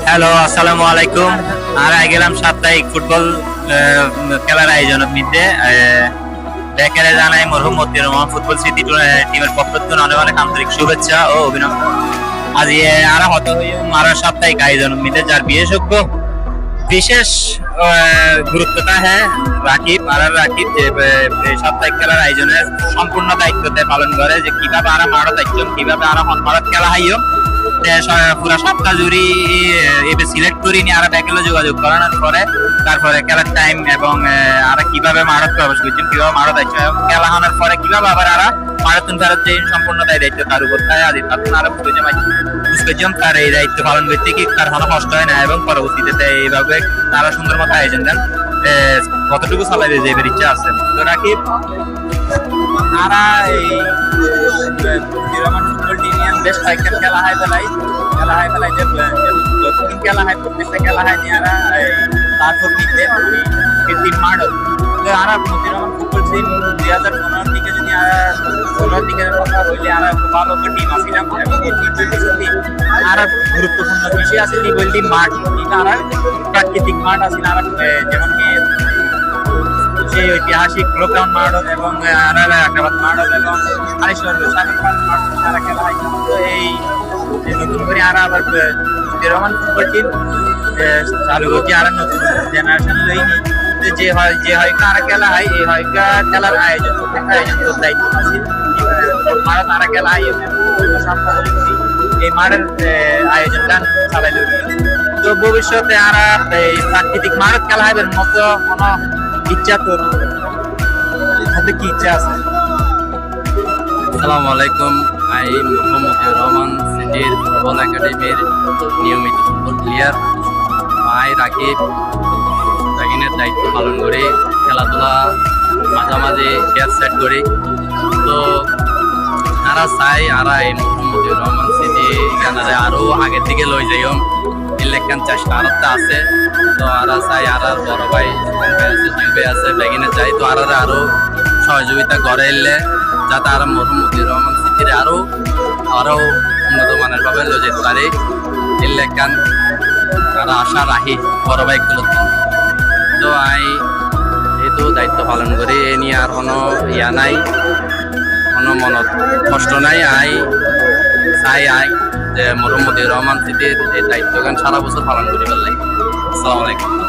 Hello, আসসালামু আলাইকুম। আর গেলাম সাপ্তাহিক ফুটবল খেলার আয়োজন নিতে। দেখে জানাই মরহুম মতিউর রহমান ফুটবল স্মৃতি টিমের পক্ষ থেকে অনেক অনেক আন্তরিক শুভেচ্ছা ও অভিনন্দন। আজ আর হত মারা সাপ্তাহিক আয়োজন নিতে যার বিশেষ গুরুত্বটা হ্যাঁ রাকিব যে সাপ্তাহিক খেলার আয়োজনের সম্পূর্ণ দায়িত্বতে পালন করে, যে কিভাবে আরা মারত একজন কিভাবে আরা মারত খেলা হাইও পুরা সপ্তাহ জুড়ি এবার সিলেক্ট করি নিয়ে আরা ব্যাকেলে যোগাযোগ করানোর পরে তারপরে খেলার টাইম এবং আরা কিভাবে মারত প্রবেশ করছেন, কিভাবে মারত আসছে এবং খেলা হানোর পরে কিভাবে আবার আরা মারাথন ফেরত যে সম্পূর্ণ দায়িত্ব তার উপর তাই আদি তখন আরো বুঝতেছেন তার এই দায়িত্ব পালন করতে কি তার কোনো কষ্ট হয় না এবং পরবর্তীতে এইভাবে তারা সুন্দর মতো আয়োজন দেন। কতটুকু চালাইবে যে এবার ইচ্ছা আছে তো রাকিব আরা এই ফুটবল টিম বেশ কয়েকটা খেলা হয় বেলায় যে যতদিন খেলা হয় প্রত্যেকটা খেলা হয় নিয়ে আরা তারপর নিতে কৃত্রিম মাডল তো আরা মতিউর রহমান ফুটবল টিম 2015 দিকে যদি ষোলোর দিকে কথা হইলে আরা ভালো একটা টিম আসিলাম এবং এই টিম আরা গুরুত্বপূর্ণ বিষয় আছে টি বলটি মাঠ এটা আরা প্রাকৃতিক মাঠ আছে আরা যেমন কি সেই ঐতিহাসিক গ্রাউন্ড মাডল এবং আরাকাবাদ মাডল এবং আরেশ্বর মাঠ তারা খেলা হয়। তো এই নতুন করে আরা আবার মতিউর রহমান ফুটবল টিম চালু হচ্ছে আরা নতুন জেনারেশন লইনি যে হয় আরা খেলা হয় এই হয় খেলার আয়োজন দায়িত্ব আছে মারা তারা খেলা হয় এই মাঠের আয়োজনটা চালাই তো ভবিষ্যতে আরা এই প্রাকৃতিক মাঠের খেলা হয় মতো কোনো ইচ্ছা তোর হাতে কি ইচ্ছা আছে? আসসালামু আলাইকুম। আমি মতিউর রহমান সিটির ফুটবল একাডেমির নিয়মিত ফুটবল প্লেয়ার রাকিব রাকিনের দায়িত্ব পালন করে খেলাধুলা মাঝামাঝি ক্যাচ সেট করি। তো তারা চাই আরা এই মতিউর রহমান সিটি এখানে আরও আগের দিকে লই যাইম ইলেকশন চেষ্টা আরাতে আছে। তো আরা চাই আরার বড় ভাই জিলবে আছে বেগিনে চাই তো আরো সহযোগিতা করে এলে যাতে আরা মতিউর রহমান সিটির আরো উন্নত মানের ভাবে লই যেতে পারে ইলেকশন তারা আশা রাখি বড় ভাইগুলো। তো যেহেতু দায়িত্ব পালন করি এ নিয়ে আর কোনো নাই কোনো মনত কষ্ট নাই চাই যে মতিউর রহমান সিটির এই দায়িত্বগান সারা বছর পালন করি ফেললাই। আসসালামু আলাইকুম।